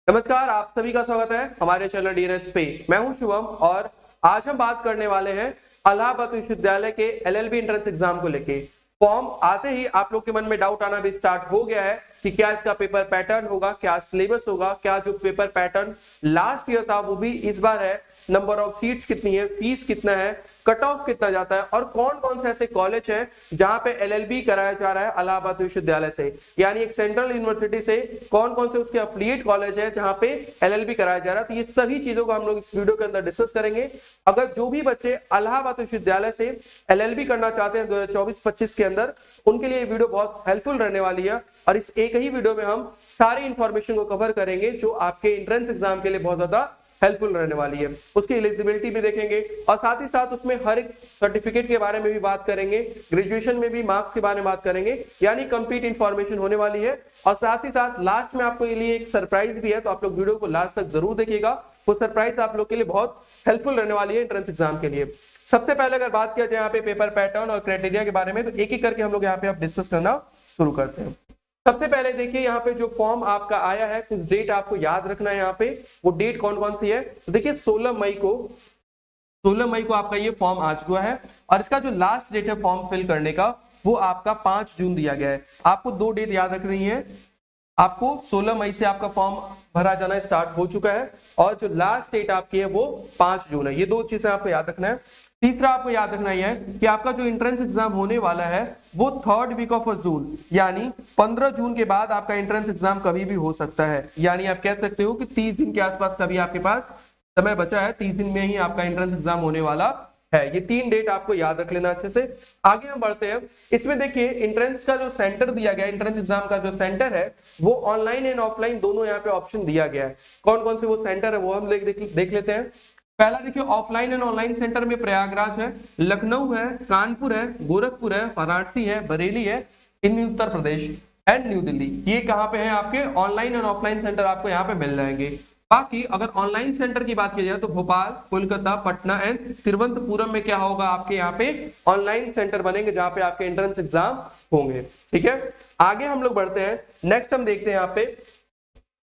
नमस्कार, आप सभी का स्वागत है हमारे चैनल डीएनएस पे। मैं हूं शुभम और आज हम बात करने वाले हैं इलाहाबाद विश्वविद्यालय के एलएलबी एंट्रेंस एग्जाम को लेके। फॉर्म आते ही आप लोग के मन में डाउट आना भी स्टार्ट हो गया है कि क्या इसका पेपर पैटर्न होगा, क्या सिलेबस होगा, क्या जो पेपर पैटर्न लास्ट ईयर था वो भी इस बार है, नंबर ऑफ सीट्स कितनी है, फीस कितना है, कट ऑफ कितना जाता है और कौन कौन से ऐसे कॉलेज हैं जहां पे एलएलबी कराया जा रहा है इलाहाबाद विश्वविद्यालय से, यानी एक सेंट्रल यूनिवर्सिटी से कौन कौन से उसके अफिलिएट कॉलेज है जहां पे एलएलबी कराया जा रहा है। तो ये सभी चीजों को हम लोग इस वीडियो के अंदर डिस्कस करेंगे। अगर जो भी बच्चे इलाहाबाद विश्वविद्यालय से एलएलबी करना चाहते हैं 2024-25 के अंदर, उनके लिए ये वीडियो बहुत हेल्पफुल रहने वाली है और इस एक ही वीडियो में हम सारी इंफॉर्मेशन को कवर करेंगे जो आपके एंट्रेंस एग्जाम के लिए बहुत ज्यादा हेल्पफुल रहने वाली है। उसकी एलिजिबिलिटी भी देखेंगे और साथ ही साथ उसमें हर एक सर्टिफिकेट के बारे में भी बात करेंगे, ग्रेजुएशन में भी मार्क्स के बारे में बात करेंगे, यानी कंप्लीट इंफॉर्मेशन होने वाली है। और साथ ही साथ लास्ट में आपको लिए एक सरप्राइज भी है, तो आप लोग वीडियो को लास्ट तक जरूर देखिएगा। वो सरप्राइज आप लोग के लिए बहुत हेल्पफुल रहने वाली है एंट्रेंस एग्जाम के लिए। सबसे पहले अगर बात किया जाए यहाँ पे पेपर पैटर्न और क्राइटेरिया के बारे में, तो एक एक करके हम लोग यहाँ पे आप डिस्कस करना शुरू करते हैं। सबसे पहले देखिए यहाँ पे जो फॉर्म आपका आया है, कुछ डेट आपको याद रखना है। यहाँ पे वो डेट कौन कौन सी है, तो देखिए 16 मई को आपका ये फॉर्म आ चुका है और इसका जो लास्ट डेट है फॉर्म फिल करने का वो आपका 5 जून दिया गया है। आपको दो डेट याद रखनी है। आपको 16 मई से आपका फॉर्म भरा जाना स्टार्ट हो चुका है और जो लास्ट डेट आपकी है वो 5 जून है। ये दो चीजें आपको याद रखना है। तीसरा आपको याद रखना है कि आपका जो एंट्रेंस एग्जाम होने वाला है वो 3rd वीक ऑफ जून, यानी 15 जून के बाद आपका एंट्रेंस एग्जाम कभी भी हो सकता है। यानी आप कह सकते हो कि 30 दिन के आसपास कभी आपके पास समय बचा है, 30 दिन में ही आपका एंट्रेंस एग्जाम होने वाला है। ये 3 डेट आपको याद रख लेना अच्छे से। आगे हम बढ़ते हैं। इसमें देखिए एंट्रेंस का जो सेंटर दिया गया है, एंट्रेंस एग्जाम का जो सेंटर है वो ऑनलाइन एंड ऑफलाइन दोनों यहाँ पे ऑप्शन दिया गया है। कौन कौन से वो सेंटर है वो हम देख लेते हैं। पहला देखिए ऑफलाइन एंड ऑनलाइन सेंटर में प्रयागराज है, लखनऊ है, कानपुर है, गोरखपुर है, वाराणसी है, बरेली है, इन उत्तर प्रदेश एंड न्यू दिल्ली। ये कहाँ पे है आपके ऑनलाइन एंड ऑफलाइन सेंटर आपको यहाँ पे मिल जाएंगे। बाकी अगर ऑनलाइन सेंटर की बात की जाए तो भोपाल, कोलकाता, पटना एंड तिरुवनंतपुरम में क्या होगा, आपके यहाँ पे ऑनलाइन सेंटर बनेंगे जहां पे आपके एंट्रेंस एग्जाम होंगे। ठीक है, आगे हम लोग बढ़ते हैं। नेक्स्ट हम देखते हैं यहाँ पे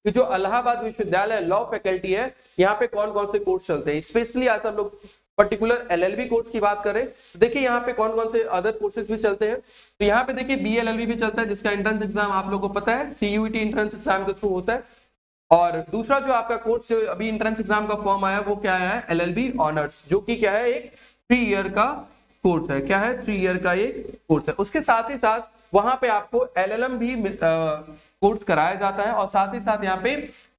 कि जो इलाहाबाद विश्वविद्यालय लॉ फैकल्टी है, यहाँ पे कौन कौन से कोर्स चलते हैं। स्पेशली आज हम लोग पर्टिकुलर एलएलबी कोर्स की बात करें तो देखिए यहाँ पे कौन कौन से अदर कोर्सेज भी चलते हैं। तो यहाँ पे देखिए बीएलएलबी भी चलता है, जिसका एंट्रेंस एग्जाम आप लोगों को पता है सीयूईटी एंट्रेंस एग्जाम के थ्रू होता है। और दूसरा जो आपका कोर्स जो अभी एंट्रेंस एग्जाम का फॉर्म आया वो क्या है, एलएलबी ऑनर्स, जो कि क्या है एक 3 ईयर का कोर्स है। क्या है, 3 ईयर का एक कोर्स है। उसके साथ ही साथ वहां पे आपको एलएलएम भी कोर्स कराया जाता है और साथ ही साथ यहाँ पे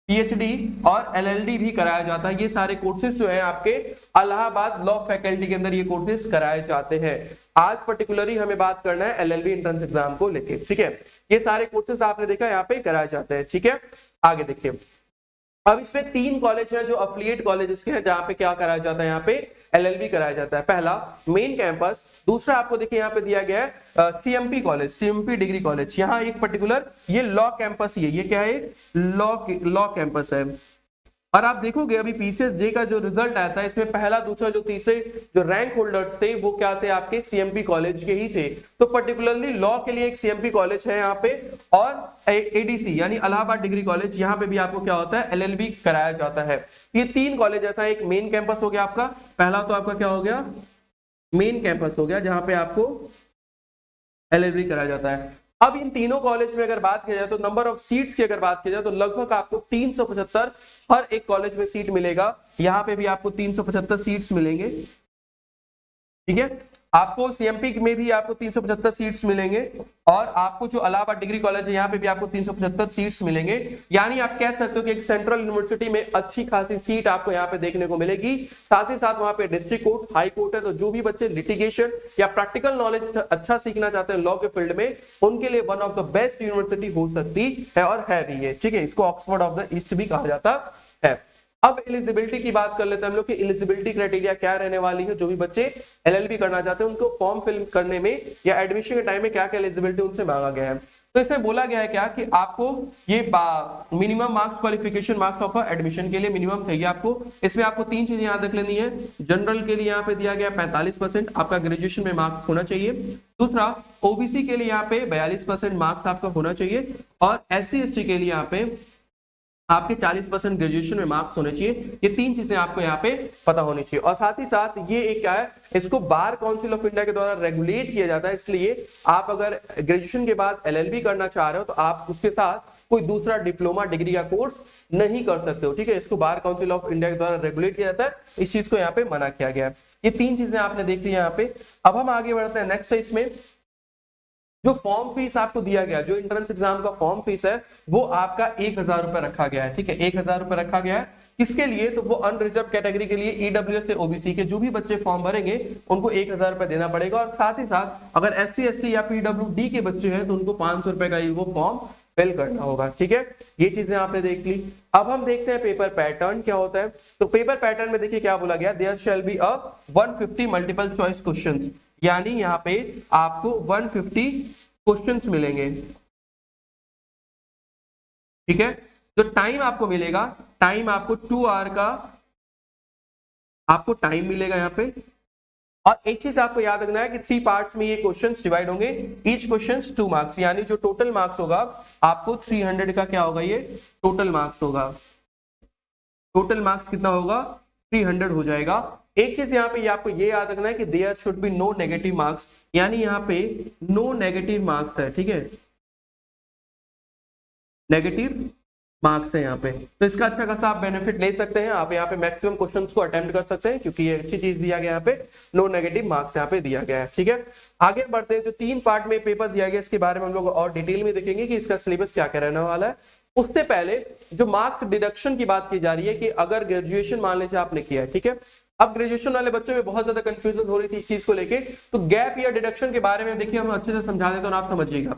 पीएचडी और एलएलडी भी कराया जाता है। ये सारे कोर्सेज जो है आपके इलाहाबाद लॉ फैकल्टी के अंदर ये कोर्सेज कराए जाते हैं। आज पर्टिकुलरली हमें बात करना है एलएलबी एंट्रेंस एग्जाम को लेके। ठीक है, ये सारे कोर्सेज आपने देखा यहाँ पे कराए जाते हैं। ठीक है, आगे देखिए। अब इसमें 3 कॉलेज हैं जो अफिलिएट कॉलेजेस के हैं जहां पे क्या कराया जाता है, यहाँ पे एलएलबी कराया जाता है। पहला मेन कैंपस, दूसरा आपको देखिए यहाँ पे दिया गया है CMP college, CMP degree college. यहाँ एक पर्टिकुलर ये लॉ कैंपस ही है, ये क्या है, लॉ कैंपस है। और आप देखोगे अभी पीसीएसजे का जो रिजल्ट आया था, इसमें पहला, दूसरा, जो तीसरे जो रैंक होल्डर्स थे वो क्या थे, आपके सीएमपी कॉलेज के ही थे। तो पर्टिकुलरली लॉ के लिए एक सीएमपी कॉलेज है यहाँ पे और एडीसी यानी इलाहाबाद डिग्री कॉलेज, यहाँ पे भी आपको क्या होता है, एलएलबी कराया जाता है। ये 3 कॉलेज ऐसा, एक मेन कैंपस हो गया आपका, पहला तो आपका क्या हो गया, मेन कैंपस हो गया जहां पे आपको एलएलबी कराया जाता है। अब इन तीनों कॉलेज में अगर बात की जाए तो नंबर ऑफ सीट्स की अगर बात की जाए तो लगभग आपको 375 हर एक कॉलेज में सीट मिलेगा। यहाँ पे भी आपको 375 सीट्स मिलेंगे। ठीक है, आपको सीएमपी में भी आपको 375 सीट्स मिलेंगे और आपको जो इलाहाबाद डिग्री कॉलेज है यहाँ पे भी आपको 375 सीट्स मिलेंगे। यानी आप कह सकते हो कि एक सेंट्रल यूनिवर्सिटी में अच्छी खासी सीट आपको यहाँ पे देखने को मिलेगी। साथ ही साथ वहां पे डिस्ट्रिक्ट कोर्ट, हाई कोर्ट है, तो जो भी बच्चे लिटिगेशन या प्रैक्टिकल नॉलेज अच्छा सीखना चाहते हैं लॉ के फील्ड में, उनके लिए one of the best university हो सकती है और है भी ये। ठीक है, इसको ऑक्सफोर्ड ऑफ द ईस्ट भी कहा जाता है। अब एलिजिबिलिटी की बात कर लेते हैं हम लोग कि एलिजिबिलिटी क्राइटेरिया क्या रहने वाली है। जो भी बच्चे एलएलबी करना चाहते हैं उनको फॉर्म फिल करने में या एडमिशन के टाइम में क्या क्या एलिजिबिलिटी उनसे मांगा गया है। तो इसमें बोला गया है क्या कि आपको ये minimum marks, qualification marks of admission के लिए मिनिमम चाहिए आपको। इसमें आपको 3 चीजें याद रख लेनी है। जनरल के लिए यहाँ पे दिया गया 45% आपका ग्रेजुएशन में मार्क्स होना चाहिए। दूसरा, ओबीसी के लिए यहाँ पे 42% मार्क्स आपका होना चाहिए और SC ST के लिए यहाँ पे आपके 40% ग्रेजुएशन में मार्क्स होने चाहिए। ये तीन चीजें आपको यहाँ पे पता होनी चाहिए। और साथ ही साथ ये एक क्या है, इसको बार काउंसिल ऑफ इंडिया के द्वारा रेगुलेट किया जाता है, इसलिए आप अगर ग्रेजुएशन के बाद एलएलबी करना चाह रहे हो तो आप उसके साथ कोई दूसरा डिप्लोमा डिग्री का कोर्स नहीं कर सकते हो, ठीक है। इसको बार काउंसिल ऑफ इंडिया के द्वारा रेगुलेट किया जाता है, इस चीज को यहाँ पे मना किया गया है। ये तीन चीजें आपने देख ली यहाँ पे। अब हम आगे बढ़ते हैं नेक्स्ट। इसमें जो फॉर्म फीस आपको दिया गया, जो एंट्रेंस एग्जाम का फॉर्म फीस है, वो आपका 1000 रुपए रखा गया है, ठीक है। 1000 रुपए रखा गया है किसके लिए, तो वो अनरिजर्व कैटेगरी के लिए, ईडब्ल्यूएस से ओबीसी के जो भी बच्चे फॉर्म भरेंगे उनको 1000 रुपए देना पड़ेगा। और साथ ही साथ अगर एससी एसटी या पीडब्ल्यूडी के बच्चे हैं तो उनको 500 रुपए का वो फॉर्म फिल करना होगा, ठीक है। ये चीजें आपने देख ली। अब हम देखते हैं पेपर पैटर्न क्या होता है। तो पेपर पैटर्न में देखिए क्या बोला गया, there shall be a 150 multiple choice questions, यानी यहाँ पे आपको 150 क्वेश्चंस मिलेंगे, ठीक है। जो टाइम आपको मिलेगा, टाइम आपको 2 आवर का आपको टाइम मिलेगा यहाँ पे। और एक चीज आपको याद रखना है कि 3 पार्ट्स में ये क्वेश्चंस डिवाइड होंगे, ईच क्वेश्चंस 2 मार्क्स, यानी जो टोटल मार्क्स होगा आपको 300 का क्या होगा, ये टोटल मार्क्स होगा। टोटल मार्क्स कितना होगा, 300 हो जाएगा। एक चीज यहाँ पे ये आपको ये याद रखना है कि there should be no negative marks, यानी यहाँ पे नो नेगेटिव मार्क्स है, ठीक है। नेगेटिव मार्क्स है यहाँ पे, तो इसका अच्छा खासा आप बेनिफिट ले सकते हैं। आप यहाँ पे मैक्सिमम क्वेश्चंस को अटेम्प्ट कर सकते हैं, क्योंकि ये अच्छी चीज दिया गया यहाँ पे, नो नेगेटिव मार्क्स यहाँ पे दिया गया है, ठीक है। आगे बढ़ते हैं। जो 3 पार्ट में पेपर दिया गया इसके बारे में हम लोग और डिटेल में देखेंगे कि इसका सिलेबस क्या क्या रहने वाला है। उससे पहले जो मार्क्स डिडक्शन की बात की जा रही है कि अगर ग्रेजुएशन मान लीजिए आपने किया है, ठीक है। अब ग्रेजुएशन वाले बच्चों में बहुत ज्यादा कंफ्यूजन हो रही थी इस चीज को लेके, तो गैप ईयर डिडक्शन के बारे में देखिए हम अच्छे से समझा देते हैं और आप समझिएगा।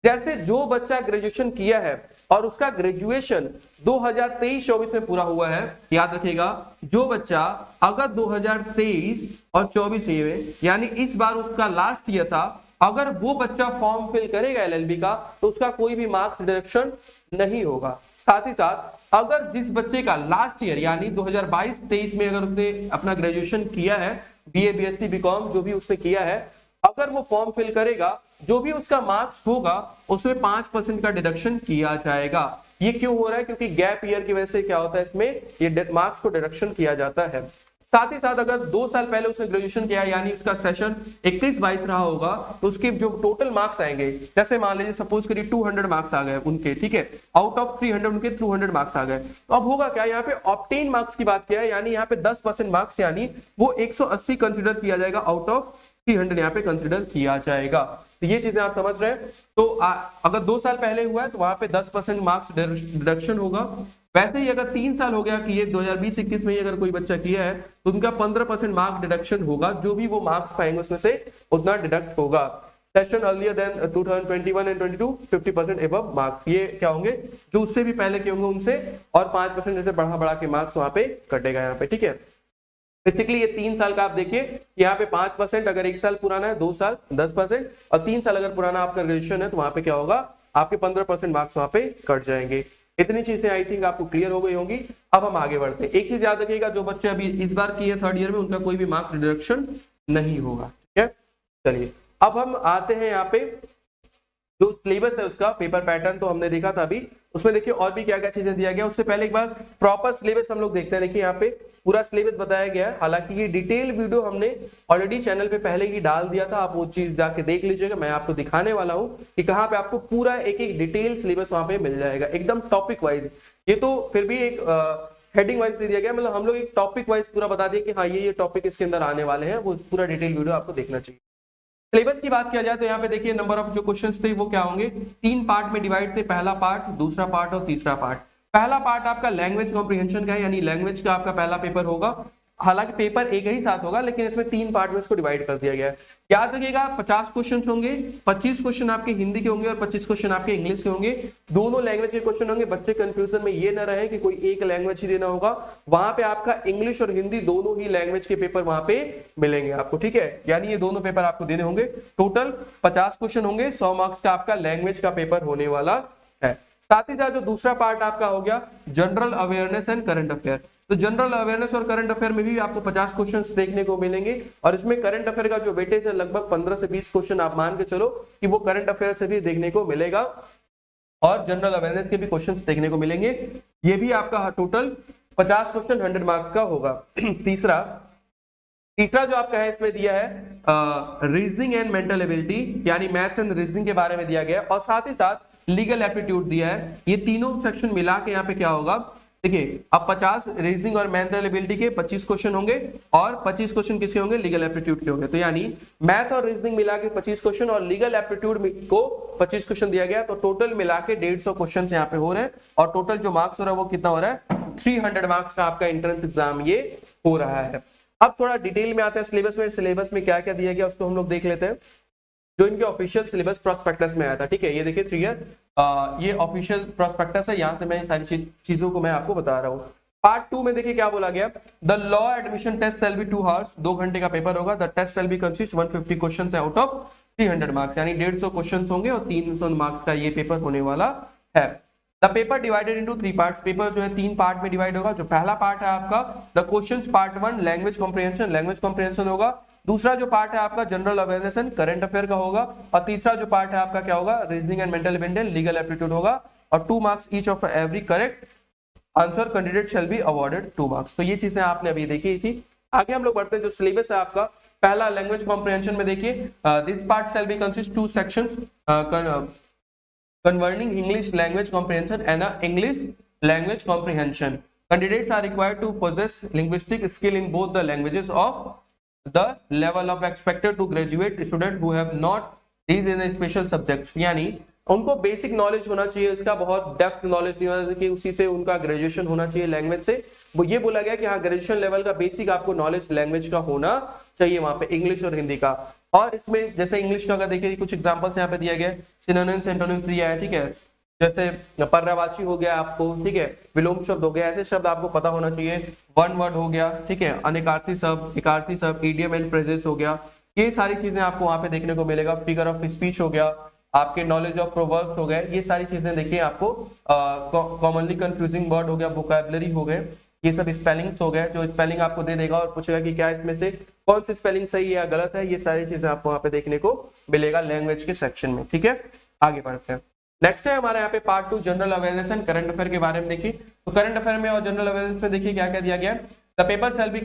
जैसे जो बच्चा ग्रेजुएशन किया है और उसका ग्रेजुएशन 2023-24 में पूरा हुआ है, याद रखिएगा, जो बच्चा अगर 2023 और 24 में यानी इस बार उसका लास्ट ईयर था, अगर वो बच्चा फॉर्म फिल करेगा एलएलबी का तो उसका कोई भी मार्क्स डिडक्शन नहीं होगा। साथ ही साथ अगर जिस बच्चे का लास्ट ईयर यानी 2022-23 में अगर उसने अपना ग्रेजुएशन किया है, बीए बीएससी बीकॉम जो भी उसने किया है, अगर वो फॉर्म फिल करेगा, जो भी उसका मार्क्स होगा उसमें 5% का डिडक्शन किया जाएगा। ये क्यों हो रहा है, क्योंकि गैप ईयर की वजह से क्या होता है, इसमें ये मार्क्स को डिडक्शन किया जाता है। साथ ही साथ अगर 2 साल पहले उसने ग्रेजुएशन किया यानी उसका सेशन 21-22 रहा होगा, तो उसके जो टोटल मार्क्स आएंगे, जैसे मान लीजिए सपोज करिए 200 मार्क्स आ गए उनके, ठीक है, आउट ऑफ 300 उनके 200 मार्क्स आ गए, तो अब होगा क्या, यहाँ पे ऑब्टेन मार्क्स की बात किया है, यानी यहाँ पे 10% मार्क्स यानी वो 180 कंसिडर किया जाएगा, आउट ऑफ 300 यहाँ पे कंसिडर किया जाएगा। तो ये चीजें आप समझ रहे हैं। तो अगर 2 साल पहले हुआ है तो वहां पे 10% मार्क्स डिडक्शन होगा। वैसे ही अगर 3 साल हो गया कि ये 2020-21 में ही अगर कोई बच्चा किया है तो उनका 15% मार्क्स डिडक्शन होगा, जो भी वो मार्क्स पाएंगे उसमें से उतना डिडक्ट होगा। Session earlier than 2021 and 22 50% above marks, ये क्या होंगे, जो उससे भी पहले के होंगे उनसे, और 5% जैसे बढ़ा के मार्क्स वहां पे कटेगा यहाँ पे, ठीक है। बेसिकली ये 3 साल का आप देखिए, यहाँ पे 5%, अगर 1 साल पुराना है 2 साल 10%, और 3 साल अगर पुराना आपका ग्रेजुएशन है तो वहां पे क्या होगा, आपके 15% मार्क्स वहां पे कट जाएंगे। इतनी चीजें आई थिंक आपको क्लियर हो गई होंगी। अब हम आगे बढ़ते हैं। एक चीज याद रखिएगा, जो बच्चे अभी इस बार किए 3rd ईयर में उनका कोई भी मार्क्स डिडक्शन नहीं होगा, ठीक है। चलिए अब हम आते हैं यहाँ पे जो सिलेबस है उसका, पेपर पैटर्न तो हमने देखा था अभी, उसमें देखिए और भी क्या क्या चीजें दिया गया। उससे पहले एक बार प्रॉपर सिलेबस हम लोग देखते हैं। देखिए यहाँ पे पूरा सिलेबस बताया गया है, हालांकि ये डिटेल वीडियो हमने ऑलरेडी चैनल पे पहले ही डाल दिया था, आप वो चीज जाके देख लीजिएगा। मैं आपको दिखाने वाला हूँ कि कहाँ पे आपको पूरा एक डिटेल सिलेबस वहां पे मिल जाएगा, एकदम टॉपिक वाइज। ये तो फिर भी एक हेडिंग वाइज दे दिया गया, मतलब हम लोग एक टॉपिक वाइज पूरा बता दिए कि हाँ ये टॉपिक इसके अंदर आने वाले हैं, वो पूरा डिटेल वीडियो आपको देखना चाहिए। सिलेबस की बात किया जाए तो यहाँ पे देखिए नंबर ऑफ जो क्वेश्चंस थे वो क्या होंगे, 3 पार्ट में डिवाइड थे, पहला पार्ट, दूसरा पार्ट और तीसरा पार्ट। पहला पार्ट आपका लैंग्वेज कॉम्प्रिहेंशन का है, यानी लैंग्वेज का आपका पहला पेपर होगा। हालांकि पेपर एक ही साथ होगा, लेकिन इसमें 3 पार्ट में इसको डिवाइड कर दिया गया है। याद रखिएगा 50 क्वेश्चन होंगे, 25 क्वेश्चन आपके हिंदी के होंगे और 25 क्वेश्चन आपके इंग्लिश के होंगे। दोनों लैंग्वेज के क्वेश्चन होंगे। बच्चे कंफ्यूजन में ये ना रहे कि कोई एक लैंग्वेज ही देना होगा, वहां पे आपका इंग्लिश और हिंदी दोनों ही लैंग्वेज के पेपर वहां पे मिलेंगे आपको, ठीक है। यानी ये दोनों पेपर आपको देने होंगे। टोटल 50 क्वेश्चन होंगे, 100 मार्क्स का आपका लैंग्वेज का पेपर होने वाला है। साथ ही साथ जो दूसरा पार्ट आपका हो गया general awareness and current affair, तो जनरल अवेयरनेस और करंट अफेयर में भी आपको 50 क्वेश्चंस देखने को मिलेंगे, और इसमें करंट अफेयर का जो वेटेज है लगभग 15 से 20 क्वेश्चन आप मान के चलो कि वो करंट अफेयर से भी देखने को मिलेगा। और जनरल अवेयरनेस के भी क्वेश्चंस देखने को मिलेंगे। ये भी आपका टोटल 50 क्वेश्चन 100 मार्क्स का होगा। तीसरा जो आपका है इसमें दिया है रीजनिंग एंड मेंटल एबिलिटी, यानी मैथ्स एंड रीजनिंग के बारे में दिया गया और साथ ही साथ लीगल एप्टीट्यूड दिया है। ये तीनों सेक्शन मिला के यहाँ पे क्या होगा, देखिए अब 50 रीजनिंग और मेंटल एबिलिटी के 25 क्वेश्चन होंगे और 25 क्वेश्चन किसके होंगे, लीगल एप्टीट्यूड के होंगे। तो यानी मैथ और रीजनिंग मिला के 25 क्वेश्चन और लीगल एप्टीट्यूड को 25 क्वेश्चन दिया गया, तो टोटल मिला के 150 क्वेश्चन यहाँ पे हो रहे हैं और टोटल जो मार्क्स हो रहा है वो कितना हो रहा है, 300 मार्क्स का आपका एंट्रेंस एग्जाम ये हो रहा है। अब थोड़ा डिटेल में आते हैं सिलेबस में क्या क्या दिया गया उसको हम लोग देख लेते हैं। जो इनके ऑफिशियल सिलेबस प्रोस्पेक्टस में आया था, ठीक है, ये देखिए 3 ईयर ये ऑफिशियल प्रोस्पेक्टस है, यहाँ से मैं सारी चीजों को मैं आपको बता रहा हूँ। पार्ट 2 में देखिए क्या बोला गया, the law admission test shall be 2 hours, 2 घंटे का पेपर होगा। The test shall be consist 150 question out of 300 marks, यानी 150 क्वेश्चन होंगे और 300 मार्क्स का ये पेपर होने वाला है। The paper divided into 3 parts, paper जो है 3 पार्ट में डिवाइड होगा। जो पहला पार्ट है आपका the questions part 1 language comprehension होगा। दूसरा जो पार्ट है आपका general awareness and current affair का होगा और तीसरा जो पार्ट है आपका क्या होगा, reasoning and mental ability and legal aptitude होगा और 2 marks each of every correct answer candidate shall be awarded 2 marks. तो ये चीजें आपने अभी देखी थी। आगे हम लोग बढ़ते हैं, जो सिलेबस है आपका पहला लैंग्वेज कॉम्प्रिहेंशन में देखिए this part shall be consist 2 sections converting English language comprehension and English language comprehension. Candidates are required to possess linguistic skill in both the languages of the level of expected to graduate student who have not these in special subjects, यानी उनको basic knowledge होना चाहिए, इसका बहुत depth knowledge नहीं होना चाहिए, उसी से उनका ग्रेजुएशन होना चाहिए लैंग्वेज से। वो ये बोला गया कि हाँ ग्रेजुएशन लेवल का बेसिक आपको नॉलेज लैंग्वेज का होना चाहिए वहां पे, इंग्लिश और हिंदी का। और इसमें जैसे इंग्लिश का अगर देखिए कुछ एग्जांपल्स यहाँ पे दिया गया, सिनोनिम्स एंटोनिम्स दिया है, ठीक है, जैसे पर्यायवाची हो गया आपको, ठीक है, विलोम शब्द हो गया, ऐसे शब्द आपको पता होना चाहिए। वन वर्ड हो गया, ठीक है, अनेकार्थी शब्द, एकार्थी शब्द, इडियम एंड फ्रेजेस हो गया, ये सारी चीजें आपको वहां पे देखने को मिलेगा। फिगर ऑफ स्पीच हो गया, आपके नॉलेज ऑफ प्रोवर्ब्स हो गए, ये सारी चीजें देखिए आपको। कॉमनली कंफ्यूजिंग वर्ड हो गया, वोकैबुलरी हो गए, ये सब स्पेलिंग्स हो गए, जो स्पेलिंग आपको दे देगा और पूछेगा कि क्या इसमें से कौन सी स्पेलिंग सही है या गलत है, ये सारी चीजें आपको वहां पे देखने को मिलेगा लैंग्वेज के सेक्शन में, ठीक है। आगे बढ़ते हैं, नेक्स्ट है हमारे यहाँ पे part 2 general awareness and current affair के बारे में देखिए। तो करंट अफेयर में और जनरल अवेयरनेस में देखिए क्या क्या दिया गया है। The paper shall be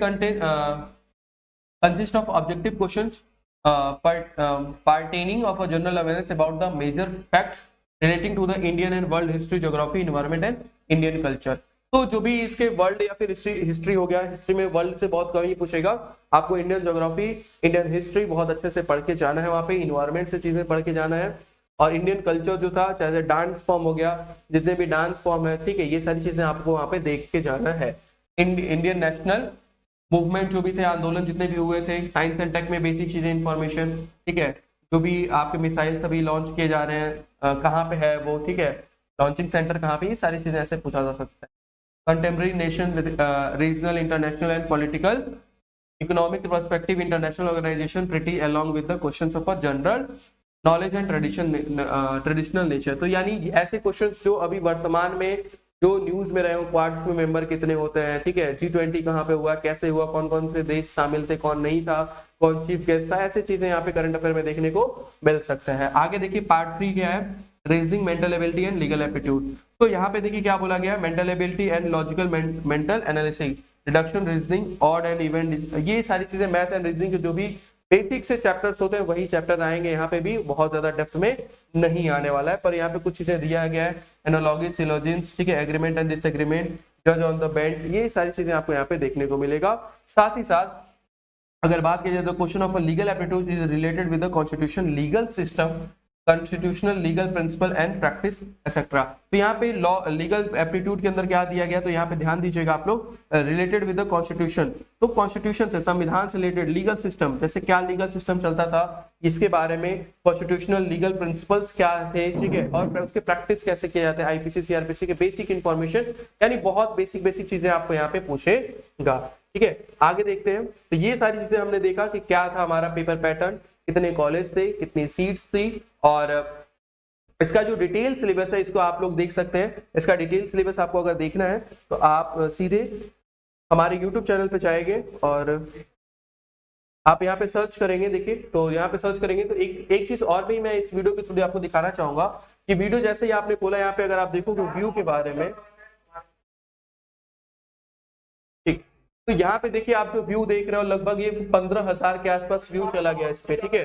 consist of objective questions pertaining of a general awareness about the major facts relating to the Indian and world history, geography, environment and Indian culture। तो जो भी इसके वर्ल्ड या फिर हिस्ट्री हो गया, history में world से बहुत कम ही पूछेगा, आपको इंडियन ज्योग्राफी, इंडियन हिस्ट्री बहुत अच्छे से पढ़ के जाना है, वहाँ पे इन्वायरमेंट से चीजें पढ़ के जाना है। और इंडियन कल्चर जो था, चाहे डांस फॉर्म हो गया, जितने भी डांस फॉर्म है, ठीक है, ये सारी चीजें आपको वहाँ पे देख के जाना है। इंडियन नेशनल मूवमेंट जो भी थे, आंदोलन जितने भी हुए थे, साइंस एंड टेक में बेसिक चीजें इंफॉर्मेशन, ठीक है, जो भी आपके मिसाइल सभी लॉन्च किए जा रहे हैं, कहाँ पे है वो, ठीक है, लॉन्चिंग सेंटर कहाँ पे, ये सारी चीजें ऐसे पूछा जा सकता है। Contemporary nation, regional, international and political, economic perspective, international organisation, pretty along with the questions of general knowledge and traditional nature. तो यानी ऐसे क्वेश्चंस जो अभी वर्तमान में जो न्यूज में रहे हो, क्वाड में मेंबर कितने होते हैं, ठीक है, G20 कहाँ पे हुआ, कैसे हुआ, कौन कौन से देश शामिल थे, कौन नहीं था, कौन चीफ गेस्ट था, ऐसी चीजें यहाँ पे करंट अफेयर में देखने को मिल सकता है। आगे देखिए पार्ट 3 क्या है, reasoning, mental ability and legal aptitude. तो यहाँ पे देखिए क्या बोला गया, mental ability and logical mental analysis, reduction, reasoning, odd and event, ये सारी चीजें मैथ एंड रीजनिंग के जो भी बेसिक से चैप्टर्स होते हैं वही चैप्टर आएंगे, यहाँ पे भी बहुत ज्यादा डेप्थ में नहीं आने वाला है, पर यहाँ पे कुछ चीजें दिया गया है, एनालॉजी, सिलोजिन्स, ठीक है, एग्रीमेंट एंड डिसएग्रीमेंट, जज ऑन द बेंच, ये सारी चीजें आपको यहाँ पे देखने को मिलेगा। साथ ही साथ अगर बात की जाए तो question of legal aptitude is related with the constitution, legal system, constitutional legal principal and practice etcetera. तो यहाँ पे लॉ लीगल एप्टीट्यूड के अंदर क्या दिया गया, तो यहाँ पे ध्यान दीजिएगा आप लोग, रिलेटेड विद द कॉन्स्टिट्यूशन, तो कॉन्स्टिट्यूशन से, संविधान से रिलेटेड, लीगल सिस्टम, जैसे क्या लीगल सिस्टम चलता था इसके बारे में, कॉन्स्टिट्यूशनल लीगल प्रिंसिपल्स क्या थे, ठीक है, और उसके प्रैक्टिस कैसे किए जाते हैं, आईपीसी, सीआरपीसी के बेसिक इंफॉर्मेशन, यानी बहुत बेसिक चीजें आपको यहाँ पे पूछेगा, ठीक है। आगे देखते हैं, तो ये सारी चीजें हमने देखा कि क्या था हमारा पेपर पैटर्न, कितने कॉलेज थे, कितनी सीट्स थी, और इसका जो डिटेल सिलेबस है इसको आप लोग देख सकते हैं। इसका डिटेल सिलेबस आपको अगर देखना है तो आप सीधे हमारे YouTube चैनल पे जाएंगे और आप यहाँ पे सर्च करेंगे, देखिए, तो यहाँ पे सर्च करेंगे तो एक चीज और भी मैं इस वीडियो के थ्रू आपको दिखाना चाहूंगा कि वीडियो जैसे ही आपने खोला, यहाँ पे अगर आप देखोगे व्यू के बारे में, ठीक, तो यहाँ पे देखिए आप जो व्यू देख रहे हो लगभग ये 15,000 के आसपास व्यू चला गया इस पे, ठीक है।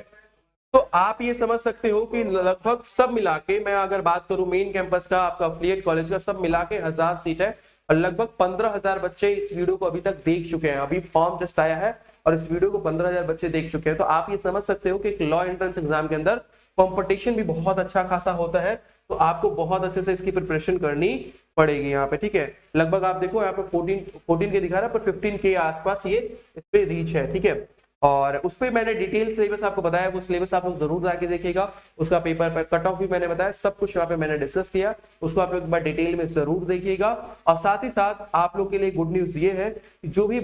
तो आप ये समझ सकते हो कि लगभग सब मिला के, मैं अगर बात करूं मेन कैंपस का, आपका एफिलिएट कॉलेज का, सब मिला के 1000 सीट है और लगभग 15,000 बच्चे इस वीडियो को अभी तक देख चुके हैं। अभी फॉर्म जस्ट आया है और इस वीडियो को 15,000 बच्चे देख चुके हैं। तो आप ये समझ सकते हो कि एक लॉ एंट्रेंस एग्जाम के अंदर कंपटीशन भी बहुत अच्छा खासा होता है, तो आपको बहुत अच्छे से इसकी प्रिपरेशन करनी पड़ेगी यहाँ पे, ठीक है। लगभग आप देखो यहाँ पे 14 के दिखा रहा है, पर 15 के आसपास ये इस पे रीच है, ठीक है। और उस पर मैंने डिटेल सिलेबस आपको बताया, वो सिलेबस आप लोग जरूर जाके देखिएगा। उसका पेपर कट ऑफ भी मैंने बताया, सब कुछ यहाँ पे मैंने डिस्कस किया, उसको आप लोग एक बार डिटेल में जरूर देखिएगा। और साथ ही साथ आप लोग के लिए गुड न्यूज ये है कि जो भी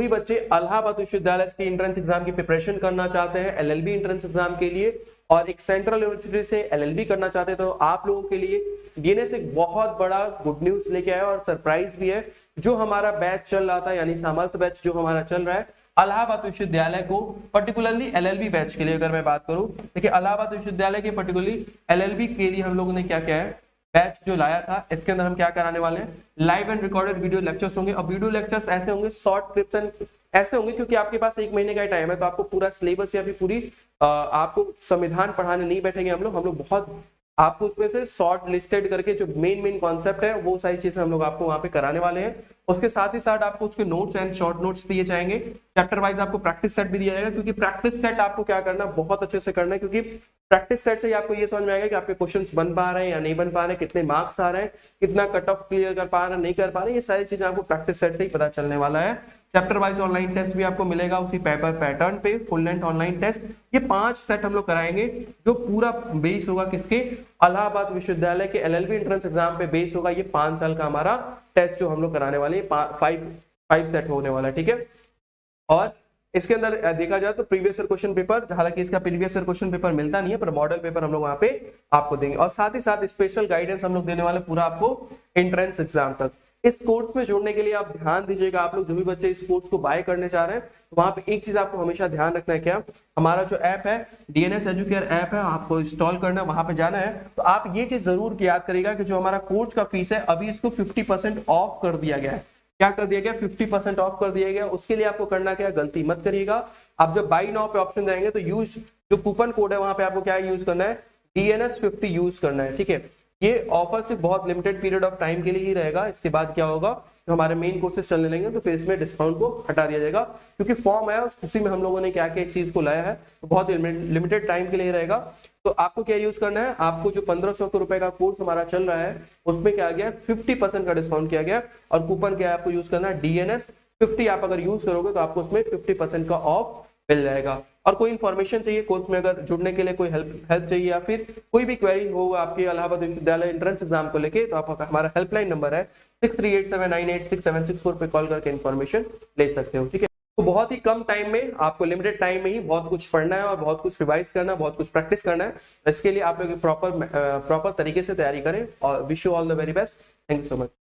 बच्चे इलाहाबाद विश्वविद्यालय की एंट्रेंस एग्जाम की प्रिपरेशन करना चाहते हैं एलएलबी एंट्रेंस एग्जाम के लिए, और एक सेंट्रल यूनिवर्सिटी से एलएलबी करना चाहते हैं, तो आप लोगों के लिए डीएनएस एक बहुत बड़ा गुड न्यूज लेके आया और सरप्राइज भी है। जो हमारा बैच चल रहा था, यानी सामर्थ्य बैच जो हमारा चल रहा है इलाहाबाद विश्वविद्यालय को, पर्टिकुलरली एलएलबी बैच के लिए अगर मैं बात करूं, देखिए इलाहाबाद विश्वविद्यालय के पर्टिकुलरली एलएलबी के लिए हम लोगों ने क्या किया है, बैच जो लाया था, इसके अंदर हम क्या कराने वाले हैं, live and recorded video lectures होंगे। और वीडियो लेक्चर्स ऐसे होंगे, शॉर्ट क्लिप्स एंड ऐसे होंगे, क्योंकि आपके पास 1 महीने का टाइम है, तो आपको पूरा सिलेबस या फिर पूरी आपको संविधान पढ़ाने नहीं बैठेंगे हम लोग बहुत आपको उसमें से शॉर्ट लिस्टेड करके जो मेन कॉन्सेप्ट है वो सारी चीजें हम लोग आपको वहां पे कराने वाले हैं। उसके साथ ही साथ आपको उसके नोट्स एंड शॉर्ट नोट्स दिए जाएंगे, चैप्टर वाइज आपको प्रैक्टिस सेट भी दिया जाएगा, क्योंकि प्रैक्टिस सेट आपको क्या करना, बहुत अच्छे से करना है, क्योंकि प्रैक्टिस सेट से ही आपको ये समझ में आएगा कि आपके क्वेश्चंस बन पा रहे हैं या नहीं बन पा रहे हैं, कितने मार्क्स आ रहे हैं, कितना कट ऑफ क्लियर कर पा रहे हैं, नहीं कर पा रहे हैं, ये सारी चीजें आपको प्रैक्टिस सेट से ही पता चलने वाला है। चैप्टर वाइज ऑनलाइन टेस्ट भी आपको मिलेगा उसी पेपर पैटर्न पे, फुल लेंथ ऑनलाइन टेस्ट। ये 5 सेट हम लोग कराएंगे, जो पूरा बेस होगा किसके, इलाहाबाद विश्वविद्यालय के एलएलबी एंट्रेंस एग्जाम पे बेस होगा। ये 5 साल का हमारा टेस्ट जो हम लोग कराने वाले हैं, 5 सेट होने वाला है, ठीक है। और इसके अंदर देखा जाए तो प्रीवियस ईयर क्वेश्चन पेपर, हालांकि इसका प्रीवियस ईयर क्वेश्चन पेपर मिलता नहीं है, पर मॉडल पेपर हम लोग वहां पे आपको देंगे। और साथ ही साथ स्पेशल गाइडेंस हम लोग देने वाले पूरा आपको एंट्रेंस एग्जाम तक। इस कोर्स में जुड़ने के लिए आप ध्यान दीजिएगा, आप लोग जो भी बच्चे इस कोर्स को बाय करने चाह रहे हैं, तो वहां पे एक चीज आपको हमेशा ध्यान रखना है, क्या, हमारा जो ऐप है डीएनएस एजुकेयर ऐप है, आपको इंस्टॉल करना है, वहां पे जाना है। तो आप ये चीज जरूर याद करिएगा कि जो हमारा कोर्स का फीस है, अभी इसको 50% ऑफ कर दिया गया है। क्या कर दिया गया, 50% ऑफ कर दिया गया। उसके लिए आपको करना क्या, गलती मत करिएगा। आप जब बाई नाउ पे ऑप्शन जाएंगे तो यूज जो कूपन कोड है वहां पे आपको क्या यूज करना है, DNS50 यूज करना है, ठीक है। ये ऑफर सिर्फ बहुत लिमिटेड पीरियड ऑफ टाइम के लिए ही रहेगा। इसके बाद क्या होगा, जो हमारे मेन कोर्सेज चलने लगेंगे तो फिर इसमें डिस्काउंट को हटा दिया जाएगा, क्योंकि फॉर्म है उसी में हम लोगों ने क्या क्या इस चीज को लाया है, तो बहुत लिमिटेड टाइम के लिए रहेगा। तो आपको क्या यूज करना है, आपको जो 1500 रुपए का कोर्स हमारा चल रहा है उसमें क्या गया, 50% का डिस्काउंट किया गया, और कूपन क्या आपको यूज करना है, DNS50। आप अगर यूज करोगे तो आपको उसमें 50% का ऑफ मिल जाएगा। और कोई इन्फॉर्मेशन चाहिए कोर्स में, अगर जुड़ने के लिए कोई हेल्प चाहिए, या फिर कोई भी क्वेरी होगा आपके इलाहाबाद विश्वविद्यालय एंट्रेंस एग्जाम को लेके, तो आप हमारा हेल्पलाइन नंबर है 6387986764 पे कॉल करके इन्फॉर्मेशन ले सकते हो, ठीक है। तो बहुत ही कम टाइम में, आपको लिमिटेड टाइम में ही बहुत कुछ पढ़ना है और बहुत कुछ रिवाइज करना है, बहुत कुछ प्रैक्टिस करना है। इसके लिए आप लोग प्रॉपर तरीके से तैयारी करें, और wish you all the very best. Thank you so much.